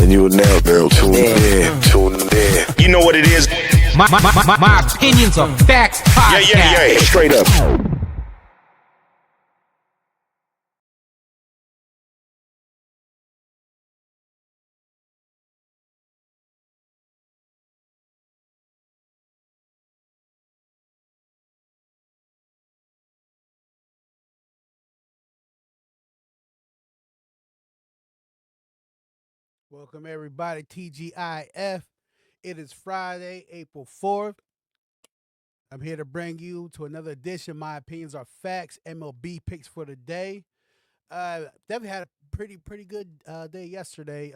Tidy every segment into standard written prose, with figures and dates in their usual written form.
And you will now, girl, tune in. You know what it is? My opinions are facts podcast. Yeah. Straight up. Welcome everybody, TGIF. It is Friday, April 4th. I'm here to bring you to another edition. My opinions are facts. MLB picks for the day. Definitely had a pretty good day yesterday.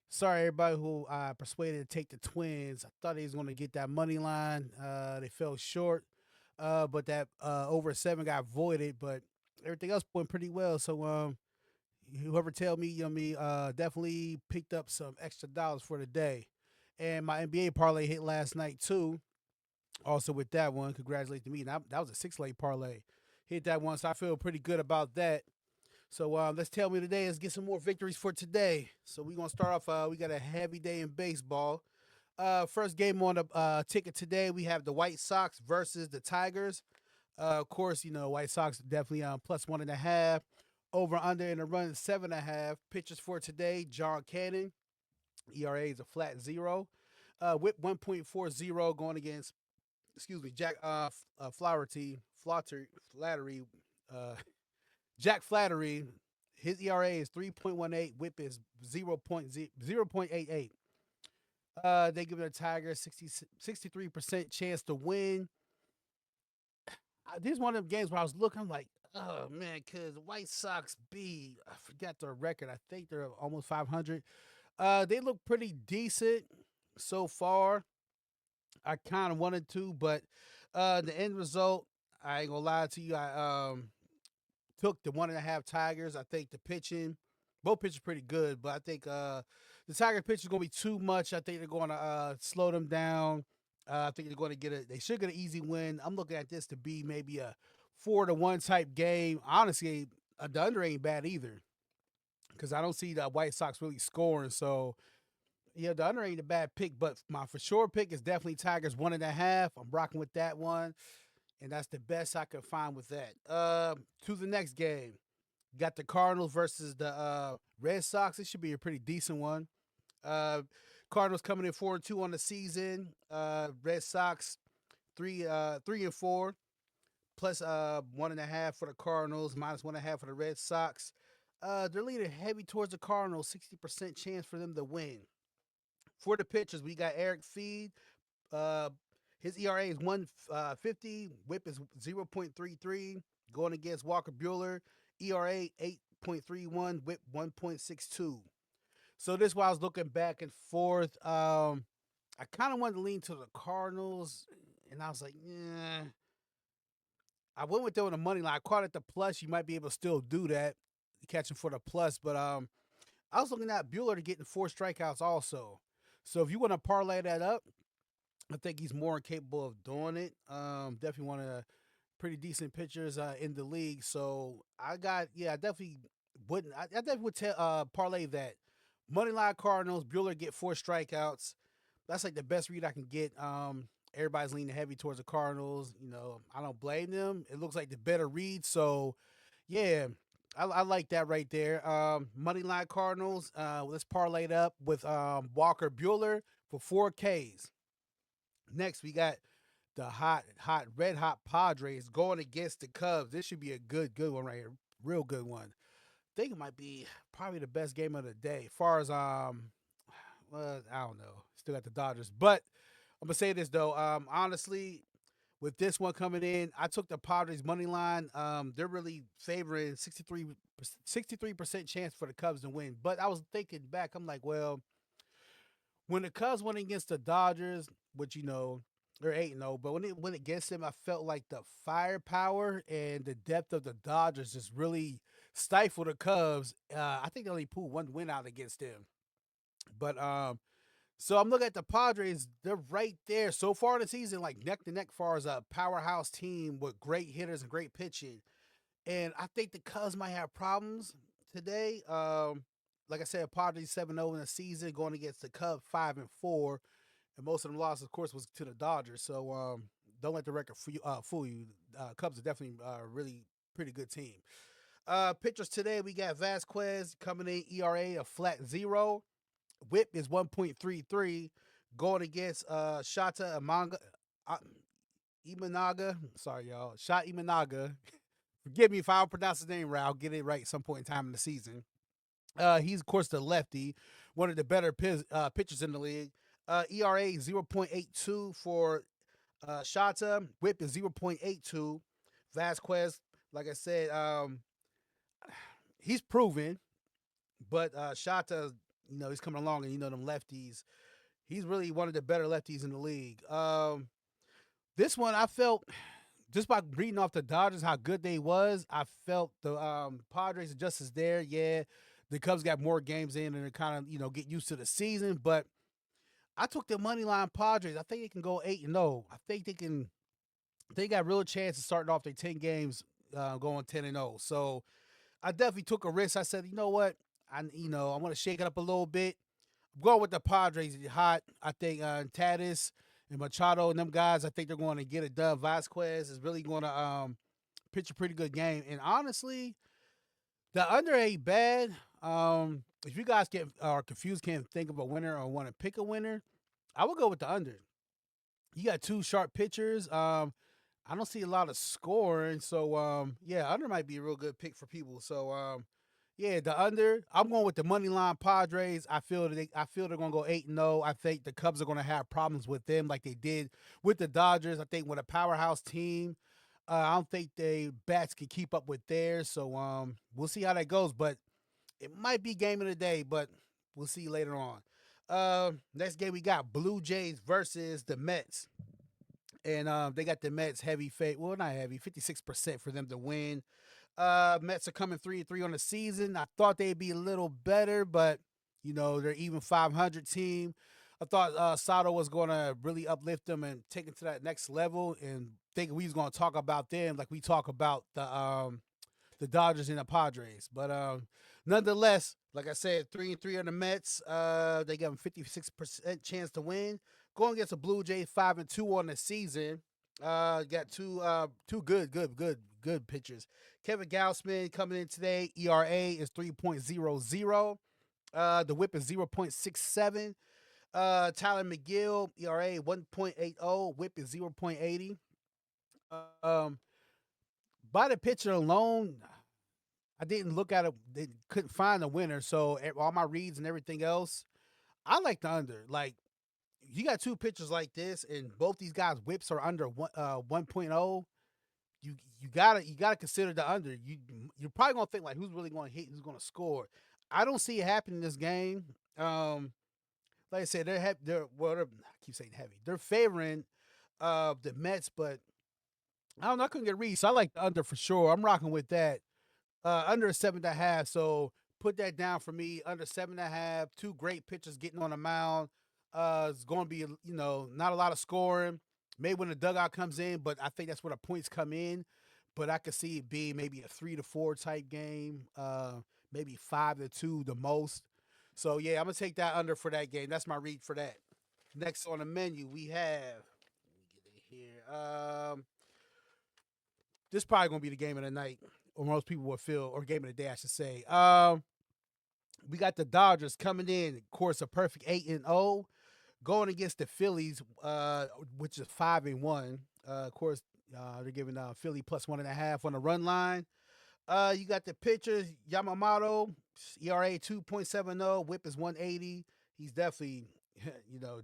Sorry everybody who I persuaded to take the Twins. I thought they was going to get that money line. They fell short, but that over 7 got voided. But everything else went pretty well. So whoever tell me, definitely picked up some extra dollars for the day. And my NBA parlay hit last night too. Also with that one, congratulations to me. That was a 6-leg parlay. Hit that one, so I feel pretty good about that. So let's tell me today. Let's get some more victories for today. So we're going to start off. We got a heavy day in baseball. First game on the ticket today, we have the White Sox versus the Tigers. Of course, White Sox definitely plus 1.5. Over under in the run 7.5. Pitchers for today: John Cannon. ERA is a flat 0. Whip 1.40 going against, Jack Flaherty. Jack Flattery. His ERA is 3.18. Whip is 0.88. They give the Tigers 63% chance to win. This is one of them games where I was looking, I'm like, oh, man, because White Sox I forgot their record. I think they're almost 500. They look pretty decent so far. I kind of wanted to, but the end result, I ain't going to lie to you, I took the 1.5 Tigers. I think the pitching, both pitchers pretty good, but I think the Tiger pitch is going to be too much. I think they're going to slow them down. I think they're going to they should get an easy win. I'm looking at this to be maybe a 4-1 type game. Honestly, the under ain't bad either because I don't see the White Sox really scoring. So, yeah, the under ain't a bad pick, but my for sure pick is definitely Tigers 1.5. I'm rocking with that one, and that's the best I can find with that. To the next game. Got the Cardinals versus the Red Sox. It should be a pretty decent one. Cardinals coming in 4-2 on the season. Red Sox 3-4. Plus 1.5 for the Cardinals, minus 1.5 for the Red Sox. They're leaning heavy towards the Cardinals, 60% chance for them to win. For the pitchers, we got Eric Feed. His ERA is 1.50. Whip is 0.33. Going against Walker Buehler. ERA 8.31. Whip 1.62. So this is why I was looking back and forth. I kind of wanted to lean to the Cardinals, and I was like, yeah. I went with them on the money line. I caught at the plus. You might be able to still do that, catching for the plus. But I was looking at Buehler to getting 4 strikeouts also. So if you want to parlay that up, I think he's more capable of doing it. Definitely one of the pretty decent pitchers in the league. So I definitely would parlay that. Moneyline Cardinals, Buehler get 4 strikeouts. That's like the best read I can get. Everybody's leaning heavy towards the Cardinals. I don't blame them. It looks like the better read. So, yeah, I like that right there. Moneyline Cardinals, let's parlay it up with Walker Buehler for 4 Ks. Next, we got the red hot Padres going against the Cubs. This should be a good one right here. Real good one. I think it might be probably the best game of the day. As far as I don't know. Still got the Dodgers. But I'm going to say this, though. Honestly, with this one coming in, I took the Padres money line. They're really favoring 63% chance for the Cubs to win. But I was thinking back, I'm like, well, when the Cubs went against the Dodgers, which, they're 8-0, but when it went against them, I felt like the firepower and the depth of the Dodgers just really stifled the Cubs. I think they only pulled 1 win out against them. But so I'm looking at the Padres. They're right there so far in the season, like neck to neck, as far as a powerhouse team with great hitters and great pitching. And I think the Cubs might have problems today. like I said, Padres 7-0 in the season, going against the Cubs 5-4, and most of them losses, of course, was to the Dodgers. So don't let the record fool you. Cubs are definitely really pretty good team. Pitchers today, we got Vasquez coming in, ERA a flat 0. WHIP is 1.33, going against Shota Imanaga. Sorry, y'all. Shot Imanaga. Forgive me if I don't pronounce his name right. I'll get it right some point in time in the season. He's, of course, the lefty, one of the better pitchers in the league. ERA 0.82 for Shota. WHIP is 0.82. Vasquez, like I said, he's proven, but Shota, he's coming along, and them lefties, he's really one of the better lefties in the league. This one, I felt, just by reading off the Dodgers, how good they was, I felt the Padres are just as there. Yeah, the Cubs got more games in and they're kind of, get used to the season. But I took the money line Padres. I think they can go 8-0. I think they got real chance of starting off their 10 games going 10-0. So I definitely took a risk. I said, you know what? I want to shake it up a little bit. I'm going with the Padres hot. I think Tatis and Machado and them guys, I think they're going to get it done. Vasquez is really going to pitch a pretty good game. And honestly, the under ain't bad. If you guys are confused, can't think of a winner or want to pick a winner, I would go with the under. You got two sharp pitchers. I don't see a lot of scoring. So, yeah, under might be a real good pick for people. So, yeah, the under. I'm going with the money line Padres. I feel they're going to go 8-0. I think the Cubs are going to have problems with them like they did with the Dodgers. I think with a powerhouse team, I don't think they bats can keep up with theirs. So we'll see how that goes. But it might be game of the day, but we'll see later on. Next game we got Blue Jays versus the Mets. And they got the Mets heavy fate. Well, not heavy, 56% for them to win. Mets are coming 3-3 on the season. I thought they'd be a little better, but they're even 500 team. I thought Sato was going to really uplift them and take it to that next level. And thinking we was going to talk about them like we talk about the Dodgers and the Padres. But nonetheless, like I said, 3-3 on the Mets. They got them 56% chance to win. Going against the Blue Jays, 5-2 on the season. Got two good pitchers. Kevin Gausman coming in today. ERA is 3.00. The WHIP is 0.67. Tyler McGill, ERA 1.80. WHIP is 0.80. By the pitcher alone, I didn't look at it. They couldn't find a winner. So all my reads and everything else, I like the under. Like, you got two pitchers like this, and both these guys' whips are under 1.0. You gotta consider the under. You're probably gonna think like, who's really gonna hit, who's gonna score. I don't see it happening in this game. Like I said, I keep saying heavy. They're favoring the Mets, but I don't know. I couldn't get a read, so I like the under for sure. I'm rocking with that. Under 7.5. So put that down for me. Under 7.5. Two great pitchers getting on the mound. It's going to be, not a lot of scoring. Maybe when the dugout comes in, but I think that's where the points come in. But I could see it being maybe a 3-4 type game, maybe 5-2 the most. So, yeah, I'm going to take that under for that game. That's my read for that. Next on the menu, we have, let me get it here. This is probably going to be the game of the night, or most people will feel, or game of the day, I should say. We got the Dodgers coming in, of course, a perfect 8-0. Going against the Phillies, which is 5-1. Of course, they're giving Philly plus 1.5 on the run line. You got the pitchers, Yamamoto, ERA 2.70, WHIP is 180. He's definitely,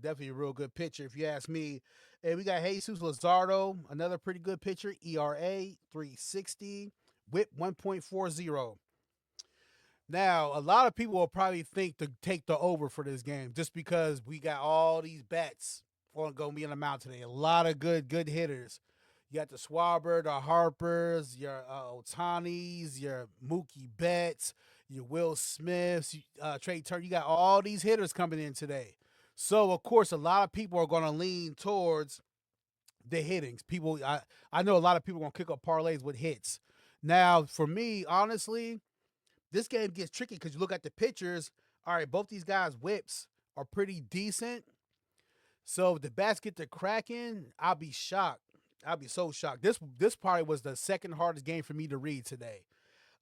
definitely a real good pitcher if you ask me. And we got Jesus Luzardo, another pretty good pitcher, ERA 3.60, WHIP 1.40. Now, a lot of people will probably think to take the over for this game just because we got all these bats going to be on the mound today. A lot of good hitters. You got the Schwarber, the Harpers, your Otanis, your Mookie Betts, your Will Smiths, Trey Turner. You got all these hitters coming in today. So, of course, a lot of people are going to lean towards the hittings. I know a lot of people are going to kick up parlays with hits. Now, for me, honestly, this game gets tricky because you look at the pictures. All right, both these guys' whips are pretty decent. So if the bats get to cracking, I'll be shocked. I'll be so shocked. This probably was the second hardest game for me to read today.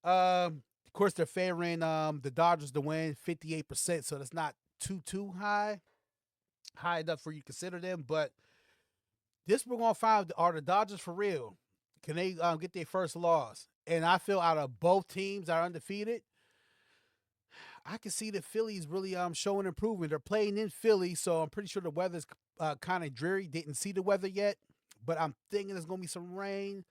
Of course, they're favoring the Dodgers to win 58%, so that's not too high enough for you to consider them. But this we're gonna find, are the Dodgers for real? Can they get their first loss? And I feel out of both teams that are undefeated, I can see the Phillies really showing improvement. They're playing in Philly, so I'm pretty sure the weather's kind of dreary. Didn't see the weather yet, but I'm thinking there's gonna be some rain.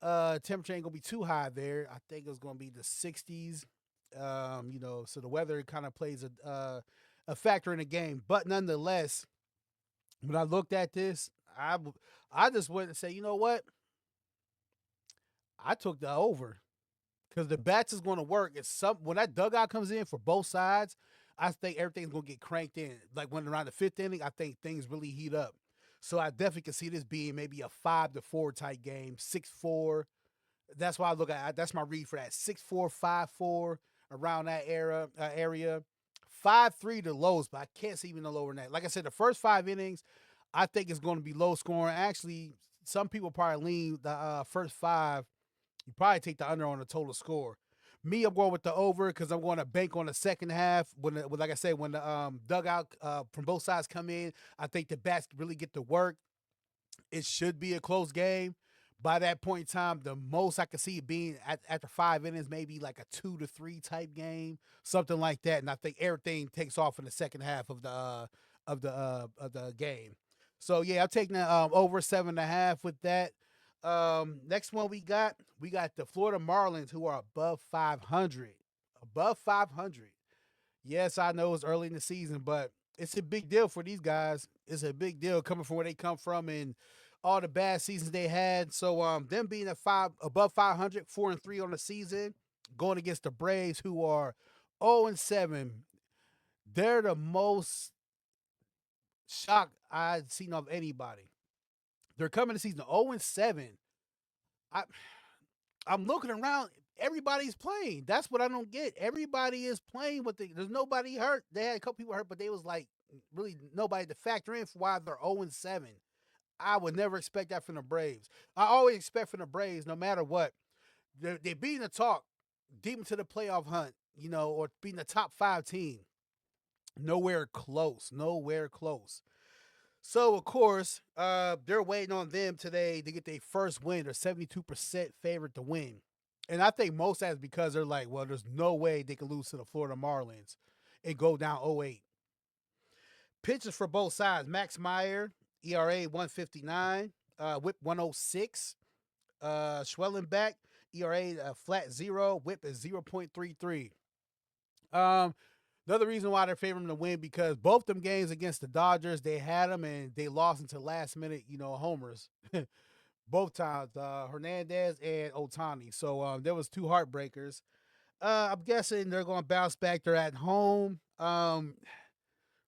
Temperature ain't gonna be too high there. I think it's gonna be the 60s. So the weather kind of plays a factor in the game. But nonetheless, when I looked at this, I just went and say, you know what? I took the over because the bats is going to work. It's when that dugout comes in for both sides, I think everything's going to get cranked in. Like when around the fifth inning, I think things really heat up. So I definitely can see this being maybe a 5-4 type game, 6-4. That's why I look at. That's my read for that 6-4, 5-4 around that area. 5-3 the lowest, but I can't see even no lower than that. Like I said, the first 5 innings, I think it's going to be low scoring. Actually, some people probably lean the first 5. You probably take the under on the total score. Me, I'm going with the over because I'm going to bank on the second half. Like I said, when the dugout from both sides come in, I think the bats really get to work. It should be a close game. By that point in time, the most I can see it being after 5 innings, maybe like a 2-3 type game, something like that. And I think everything takes off in the second half of the game. So yeah, I'm taking over 7.5 with that. Next one we got the Florida Marlins, who are above 500. Above 500. Yes, I know it's early in the season, but it's a big deal for these guys. It's a big deal coming from where they come from and all the bad seasons they had. So them being above 500, 4-3 on the season, going against the Braves, who are 0-7. They're the most shocked I've seen of anybody. They're coming to season 0-7. I'm looking around. Everybody's playing. That's what I don't get. Everybody is playing with there's nobody hurt. They had a couple people hurt, but they was like really nobody to factor in for why they're 0-7. I would never expect that from the Braves. I always expect from the Braves, no matter what, they being the talk deep into the playoff hunt, or being the top 5 team. Nowhere close. Nowhere close. So, of course, they're waiting on them today to get their first win. They're 72% favorite to win. And I think most of that is because they're like, well, there's no way they can lose to the Florida Marlins and go down 0-8. Pitchers for both sides. Max Meyer, ERA 159, whip 106. Schwellenbach, ERA flat 0, whip is 0.33. Another reason why they're favoring them to win because both them games against the Dodgers, they had them and they lost into last minute, homers. Both times, Hernandez and Ohtani. So there was 2 heartbreakers. I'm guessing they're going to bounce back. They're at home.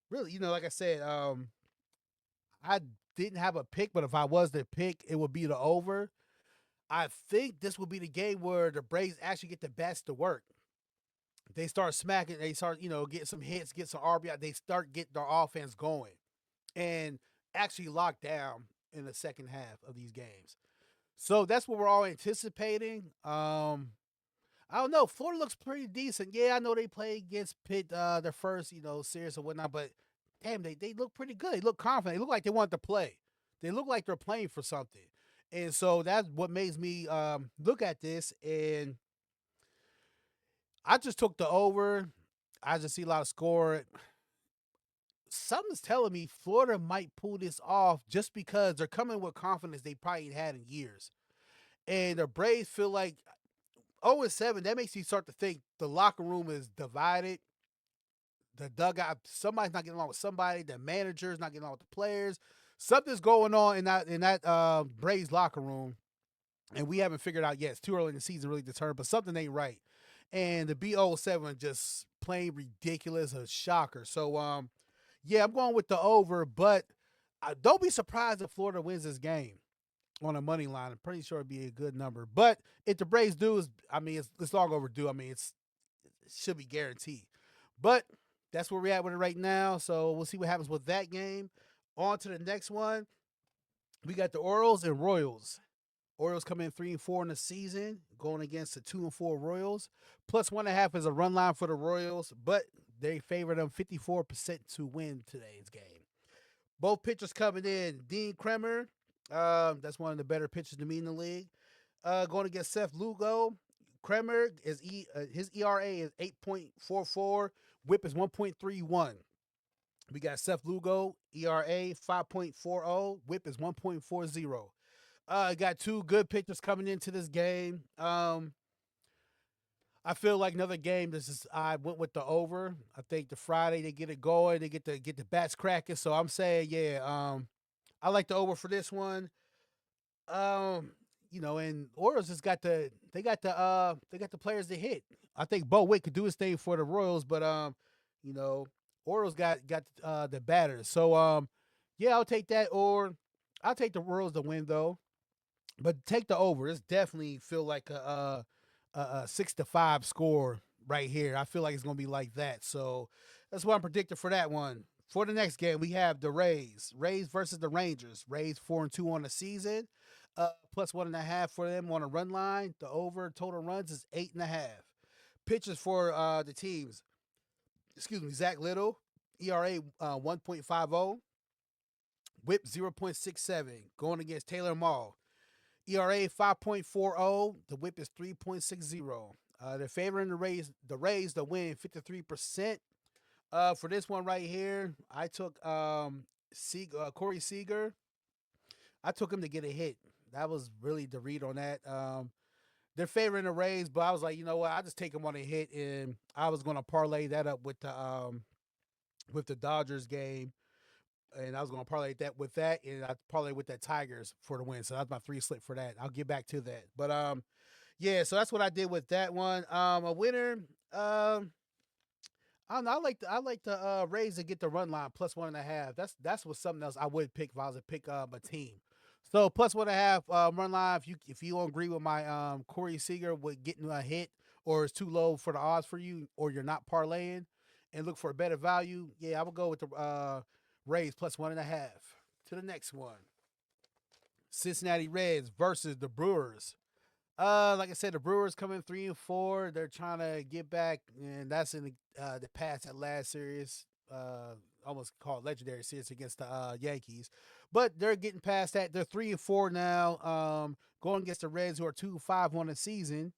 Really, like I said, I didn't have a pick, but if I was to pick, it would be the over. I think this will be the game where the Braves actually get the bats to work. They start smacking. They start, getting some hits, get some RBI. They start getting their offense going and actually lock down in the second half of these games. So that's what we're all anticipating. I don't know. Florida looks pretty decent. Yeah, I know they play against Pitt their first, series or whatnot, but damn, they look pretty good. They look confident. They look like they want to play. They look like they're playing for something. And so that's what makes me look at this. And I just took the over. I just see a lot of score. Something's telling me Florida might pull this off just because they're coming with confidence they probably had in years. And the Braves feel like 0-7, that makes you start to think the locker room is divided. The dugout, somebody's not getting along with somebody. The manager's not getting along with the players. Something's going on in that Braves locker room, and we haven't figured out yet. It's too early in the season really to determine, but something ain't right. And the B07 just plain ridiculous, a shocker. So, yeah, I'm going with the over, but don't be surprised if Florida wins this game on a money line. I'm pretty sure it'd be a good number. But if the Braves do, it's long overdue. I mean, should be guaranteed. But that's where we're at with it right now. So we'll see what happens with that game. On to the next one. We got the Orioles and Royals. Orioles come in 3-4 in the season, going against the 2-4 Royals. Plus 1.5 is a run line for the Royals, but they favor them 54% to win today's game. Both pitchers coming in. Dean Kremer, that's one of the better pitchers to me in the league. Going against Seth Lugo. Kremer is his ERA is 8.44. WHIP is 1.31. We got Seth Lugo, ERA 5.40. WHIP is 1.40. Got two good pitchers coming into this game. I feel like another game. I went with the over. I think the Friday they get it going. They get the bats cracking. So I'm saying, I like the over for this one. And Orioles just got the players to hit. I think Bo Witt could do his thing for the Royals, but Orioles got the batters. So I'll take that, or I'll take the Royals to win though. But take the over. This definitely feel like a 6-5 score right here. I feel like it's gonna be like that. So that's what I'm predicting for that one. For the next game, we have the Rays. Rays versus the Rangers. Rays 4-2 on the season. Plus 1.5 for them on a run line. The over total runs is 8.5. Pitches for the teams. Zach Little, ERA 1.50. WHIP 0.67. Going against Taylor Mall. ERA 5.40. The WHIP is 3.60. They're favoring the Rays to win 53%. For this one right here, I took Corey Seager. I took him to get a hit. That was really the read on that. They're favoring the Rays, but I was like, you know what? I'll just take him on a hit, and I was going to parlay that up with the Dodgers game. And I was going to parlay that with that, and I parlay with that Tigers for the win. So that's my 3 slip for that. I'll get back to that. But so that's what I did with that one. A winner. I don't know. I like the Rays to get the run line plus 1.5. That's what something else I would pick if I was to pick a team. So plus 1.5 run line. If you don't agree with my Corey Seager with getting a hit, or it's too low for the odds for you, or you're not parlaying and look for a better value, I would go with the Rays plus 1.5. To the next one. Cincinnati Reds versus the Brewers. Like I said, the Brewers come in 3-4. They're trying to get back, and that's in the past. That last series, almost called legendary series against the Yankees, but they're getting past that. They're 3-4 now. Going against the Reds, who are 2-5 on the season.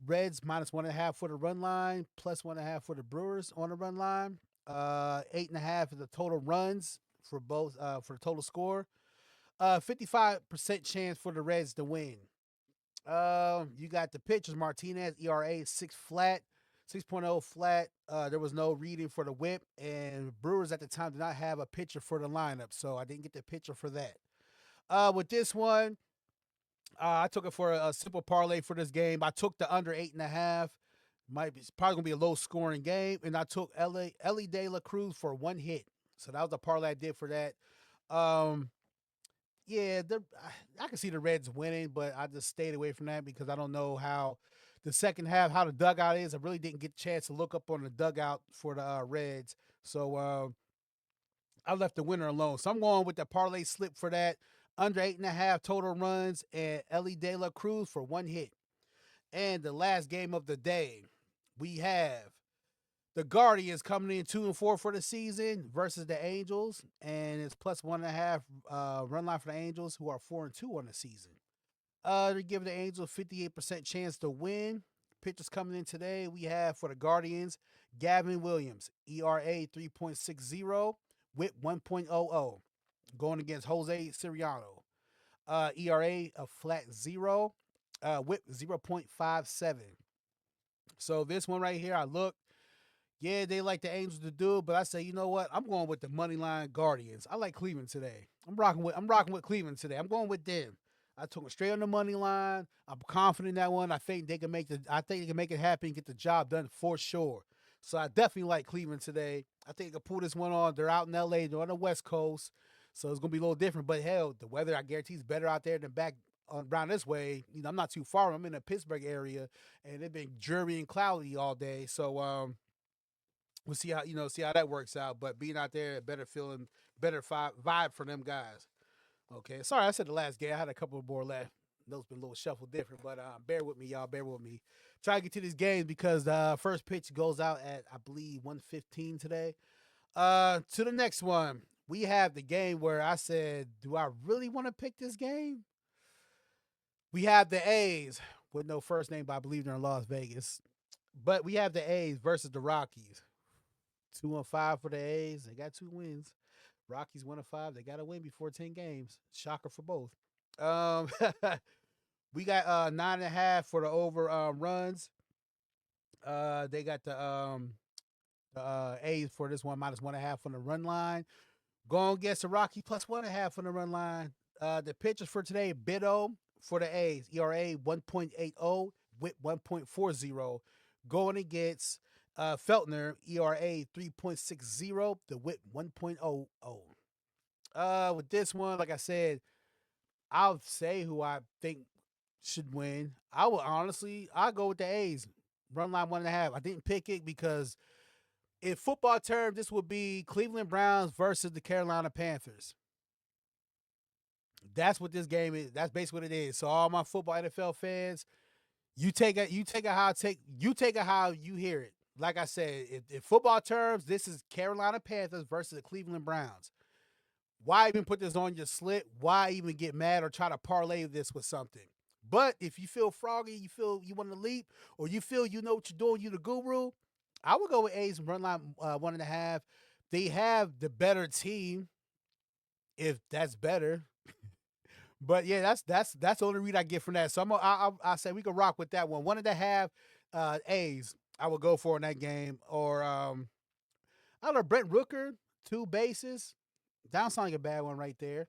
Reds minus 1.5 for the run line, plus 1.5 for the Brewers on the run line. 8.5 is the total runs for both for the total score. 55% chance for the Reds to win. You got the pitchers. Martinez, ERA 6.0 flat. There was no reading for the WHIP, and Brewers at the time did not have a pitcher for the lineup, so I didn't get the pitcher for that. With this one, I took it for a simple parlay for this game. I took the under 8.5. Probably gonna be a low scoring game, and I took Ellie De La Cruz for 1 hit. So that was the parlay I did for that. I can see the Reds winning, but I just stayed away from that because I don't know how the second half, how the dugout is. I really didn't get a chance to look up on the dugout for the Reds. So I left the winner alone. So I'm going with the parlay slip for that. Under 8.5 total runs, and Ellie De La Cruz for 1 hit. And the last game of the day, we have the Guardians coming in 2-4 for the season versus the Angels, and it's plus 1.5 run line for the Angels, who are 4-2 on the season. They're giving the Angels 58% chance to win. Pitchers coming in today, we have for the Guardians, Gavin Williams, ERA 3.60, WHIP 1.00, going against Jose Siriano, ERA a flat 0, WHIP 0.57. So this one right here, I look. Yeah, they like the Angels to do it, but I say, you know what? I'm going with the money line Guardians. I like Cleveland today. I'm rocking with Cleveland today. I'm going with them. I took them straight on the money line. I'm confident in that one. I think they can make it happen, get the job done for sure. So I definitely like Cleveland today. I think they can pull this one on. They're out in LA. They're on the West Coast, so it's gonna be a little different. But hell, the weather I guarantee is better out there than back around this way, I'm not too far. I'm in the Pittsburgh area, and it's been dreary and cloudy all day. So we'll see how that works out. But being out there, better feeling, better vibe for them guys. Okay, sorry, I said the last game. I had a couple more left. Those been a little shuffled different, but bear with me, y'all. Bear with me. Try to get to these games because the first pitch goes out at, I believe, 1:15 today. To the next one, we have the game where I said, do I really want to pick this game? We have the A's with no first name, but I believe they're in Las Vegas. But we have the A's versus the Rockies. 2-5 for the A's. They got 2 wins. Rockies 1-5. They got to win before 10 games. Shocker for both. We got 9.5 for the over runs. They got the A's for this one -1.5 on the run line. Going against the Rocky +1.5 on the run line. The pitchers for today: Bido for the A's, ERA 1.80, WHIP 1.40. Going against Feltner, ERA 3.60, the WHIP 1.00. With this one, like I said, I'll say who I think should win. I'll go with the A's. Run line 1.5. I didn't pick it because in football terms, this would be Cleveland Browns versus the Carolina Panthers. That's what this game is. That's basically what it is. So all my football NFL fans, you take it how you hear it. Like I said, in football terms, this is Carolina Panthers versus the Cleveland Browns. Why even put this on your slip? Why even get mad or try to parlay this with something? But if you feel froggy, you feel you want to leap, or you feel you know what you're doing, you the guru, I would go with A's run line 1.5. They have the better team, if that's better. But yeah, that's the only read I get from that. So I say we can rock with that one. 1.5 A's I would go for in that game. Or I don't know, Brent Rooker, 2 bases. That sounds like a bad one right there.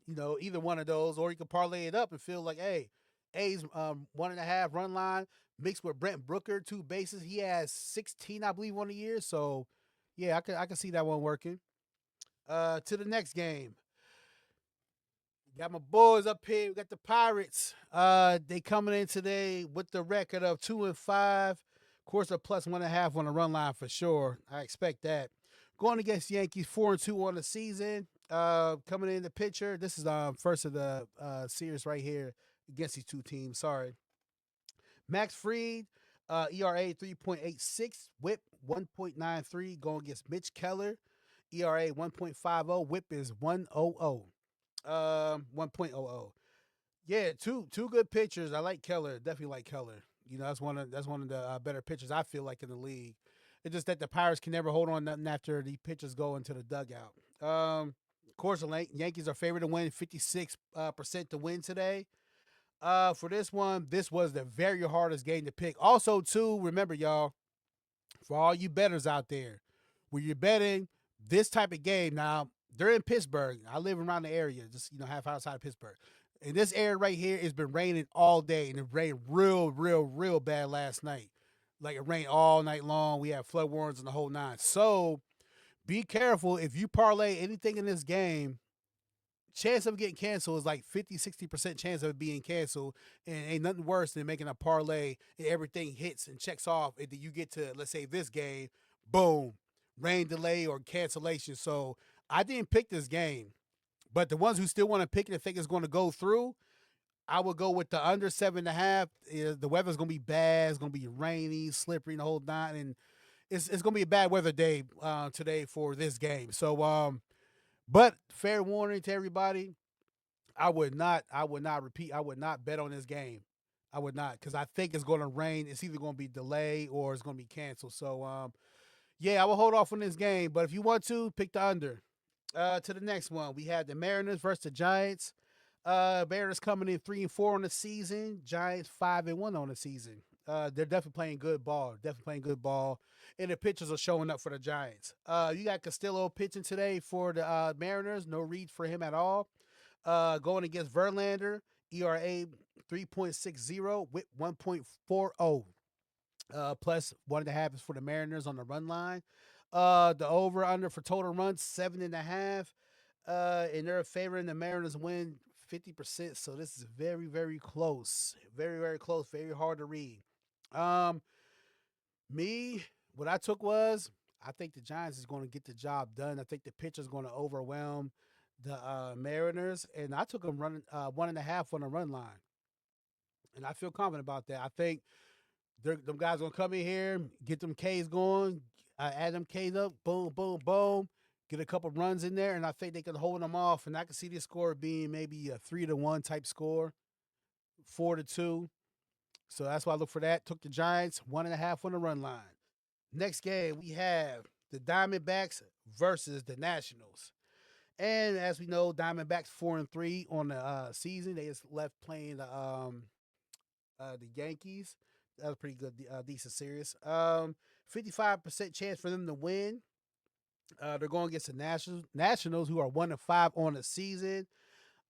Either one of those, or you can parlay it up and feel like, hey, A's 1.5 run line mixed with Brent Rooker, 2 bases. He has 16, I believe, on the year. So yeah, I can see that one working. To the next game. Got my boys up here. We got the Pirates. They coming in today with the record of 2-5. Of course, a +1.5 on the run line for sure. I expect that. Going against Yankees, 4-2 on the season. Coming in the pitcher. This is first of the series right here against these 2 teams. Sorry. Max Fried, ERA 3.86, WHIP 1.93. Going against Mitch Keller, ERA 1.50, WHIP is 1.00. 1.00. Yeah, two good pitchers. I like Keller. Definitely like Keller. That's one of the better pitchers I feel like in the league. It's just that the Pirates can never hold on nothing after the pitchers go into the dugout. Of course, the Yankees are favored to win, 56% to win today. For this one, this was the very hardest game to pick. Also, too, remember, y'all, for all you bettors out there, when you're betting this type of game, now, they're in Pittsburgh. I live around the area, just, half outside of Pittsburgh. And this area right here, it's been raining all day, and it rained real bad last night. Like, it rained all night long. We had flood warnings and the whole 9. So, be careful. If you parlay anything in this game, chance of getting canceled is like 50-60% chance of it being canceled, and ain't nothing worse than making a parlay and everything hits and checks off, and then you get to, let's say, this game, boom, rain delay or cancellation. So I didn't pick this game, but the ones who still want to pick it and think it's going to go through, I would go with the under 7.5. The weather's going to be bad. It's going to be rainy, slippery, and the whole 9, and it's going to be a bad weather day today for this game. So but fair warning to everybody, I would not bet on this game. I would not, because I think it's going to rain. It's either going to be delayed or it's going to be canceled. So yeah, I will hold off on this game. But if you want to, pick the under. To the next one, we have the Mariners versus the Giants. Mariners coming in 3-4 on the season. Giants 5-1 on the season. They're definitely playing good ball. And the pitchers are showing up for the Giants. You got Castillo pitching today for the Mariners. No read for him at all. Going against Verlander, ERA 3.60, WHIP 1.40. Plus 1.5 is for the Mariners on the run line. The over under for total runs 7.5. And they're favoring the Mariners win 50%. So this is very, very close. Very, very close. Very hard to read. Um, me, what I took was I think the Giants is going to get the job done. I think the pitcher's going to overwhelm the Mariners, and I took them running 1.5 on the run line, and I feel confident about that. I think them guys gonna come in here, get them K's going, add them K's up, boom, boom, boom, get a couple runs in there, and I think they can hold them off. And I can see this score being maybe a 3-1 type score, 4-2. So that's why I look for that. Took the Giants 1.5 on the run line. Next game we have the Diamondbacks versus the Nationals. And as we know, Diamondbacks 4-3 on the season. They just left playing the Yankees. That was pretty good, decent series. 55% chance for them to win. They're going against the Nationals, who are 1-5 on the season.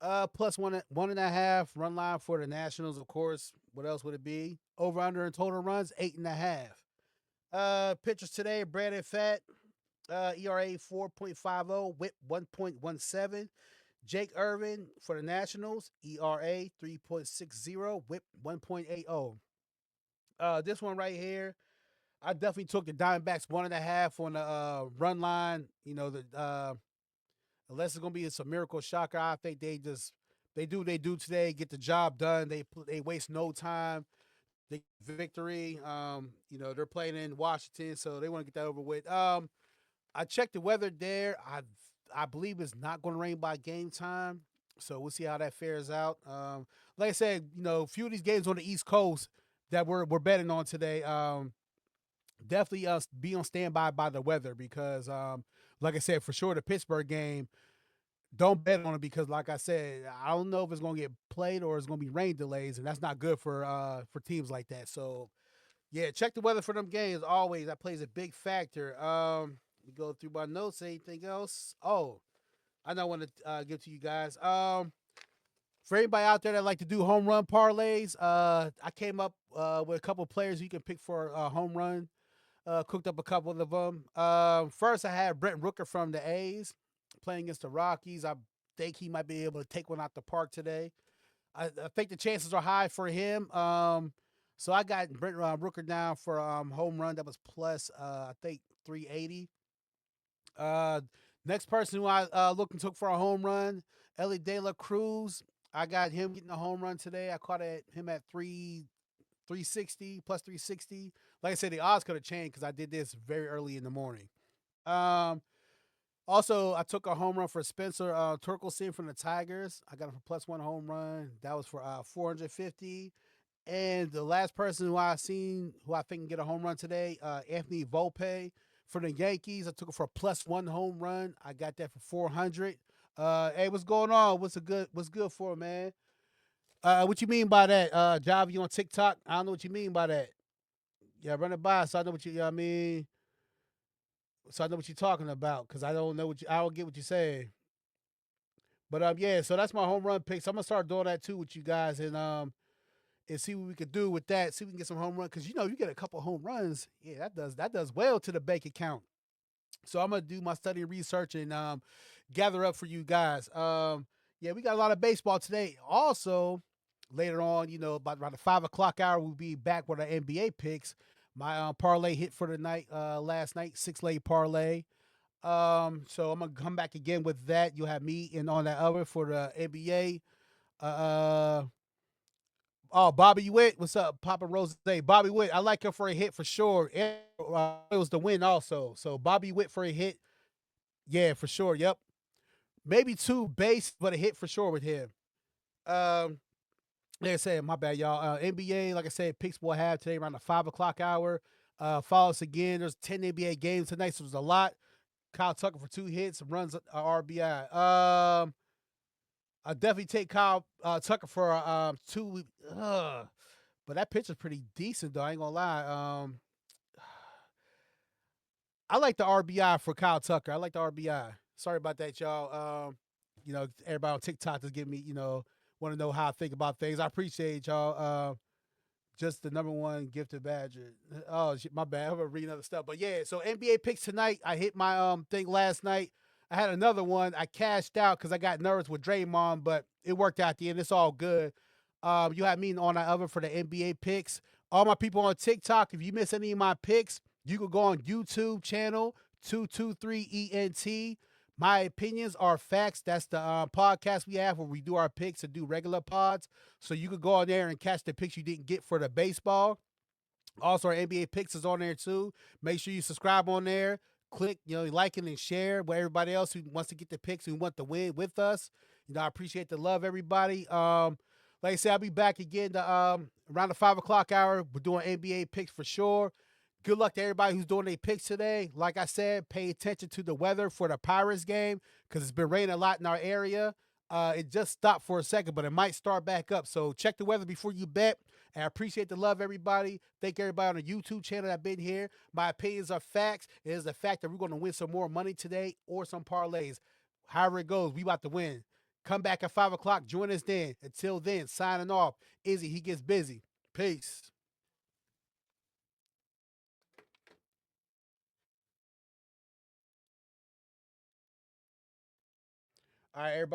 Plus 1.5 run line for the Nationals, of course. What else would it be? Over under in total runs, 8.5. Pitchers today: Brandon Pfaadt, ERA 4.50, WHIP 1.17. Jake Irvin for the Nationals, ERA 3.60, WHIP 1.80. This one right here, I definitely took the Diamondbacks 1.5 on the run line. You know, unless it's gonna be some miracle shocker, I think they do what they do today, get the job done. They waste no time. They get victory. You know, they're playing in Washington, so they want to get that over with. I checked the weather there. I believe it's not going to rain by game time, so we'll see how that fares out. Like I said, you know, a few of these games on the East Coast that we're betting on today, definitely be on standby by the weather because, like I said, for sure the Pittsburgh game, don't bet on it because, like I said, I don't know if it's going to get played or it's going to be rain delays, and that's not good for teams like that. So, yeah, check the weather for them games always. That plays a big factor. We go through my notes. Anything else? Oh, I know I want to give to you guys. For anybody out there that like to do home run parlays, I came up with a couple of players you can pick for a home run. Cooked up a couple of them. First, I had Brent Rooker from the A's playing against the Rockies. I think he might be able to take one out the park today. I think the chances are high for him. So I got Brent Rooker down for home run. That was plus, I think, 380. Next person who I looking took for a home run, Ellie De La Cruz. I got him getting a home run today. I caught him at 360, plus 360. Like I said, the odds could have changed because I did this very early in the morning. Also, I took a home run for Spencer Torkelson from the Tigers. I got him for plus 1 home run. That was for 450. And the last person who I think can get a home run today, Anthony Volpe for the Yankees. I took it for a plus 1 home run. I got that for 400. Hey, what's going on? What's good for, man? What you mean by that? Jav, you on TikTok? I don't know what you mean by that. Yeah, run it by so I know what you know what I mean. So I know what you're talking about because I don't get what you're saying. But yeah, so that's my home run picks. I'm gonna start doing that too with you guys and see what we could do with that. See if we can get some home runs because you know you get a couple home runs. Yeah, that does well to the bank account. So I'm gonna do my study and research and gather up for you guys. Yeah, we got a lot of baseball today. Also, later on, you know, about around the 5 o'clock hour, we'll be back with our NBA picks. My parlay hit for the night last night, 6-leg parlay. So I'm gonna come back again with that. You'll have me and on that other for the NBA. Oh, Bobby Witt, what's up, Papa Rose? Bobby Witt, I like him for a hit for sure. It was the win also. So Bobby Witt for a hit, yeah, for sure. Yep, maybe 2 base, but a hit for sure with him. Like I said, my bad, y'all. NBA, like I said, picks will have today around the 5 o'clock hour. Follow us again. There's 10 NBA games tonight, so there's a lot. Kyle Tucker for 2 hits, runs RBI. I definitely take Kyle Tucker for 2. But that pitch is pretty decent, though. I ain't gonna lie. I like the RBI for Kyle Tucker. I like the RBI. Sorry about that, y'all. You know, everybody on TikTok is giving me, you know, want to know how I think about things. I appreciate y'all. Just the number 1 gifted badger. Oh, shit, my bad. I'm going to read other stuff. But, yeah, so NBA picks tonight. I hit my thing last night. I had another one. I cashed out because I got nervous with Draymond, but it worked out at the end. It's all good. You had me on that oven for the NBA picks. All my people on TikTok, if you miss any of my picks, you can go on YouTube channel 223ENT. My opinions are facts. That's the podcast we have where we do our picks and do regular pods. So you could go on there and catch the picks you didn't get for the baseball. Also, our NBA picks is on there too. Make sure you subscribe on there. Click, like it and share with everybody else who wants to get the picks, who want to win with us. I appreciate the love, everybody. Like I said, I'll be back again around the 5 o'clock hour. We're doing NBA picks for sure. Good luck to everybody who's doing their picks today. Like I said, pay attention to the weather for the Pirates game because it's been raining a lot in our area. It just stopped for a second, but it might start back up. So check the weather before you bet. And I appreciate the love, everybody. Thank everybody on the YouTube channel that been here. My opinions are facts. It is the fact that we're going to win some more money today or some parlays. However it goes, we about to win. Come back at 5 o'clock. Join us then. Until then, signing off. Izzy, he gets busy. Peace. All right, everybody.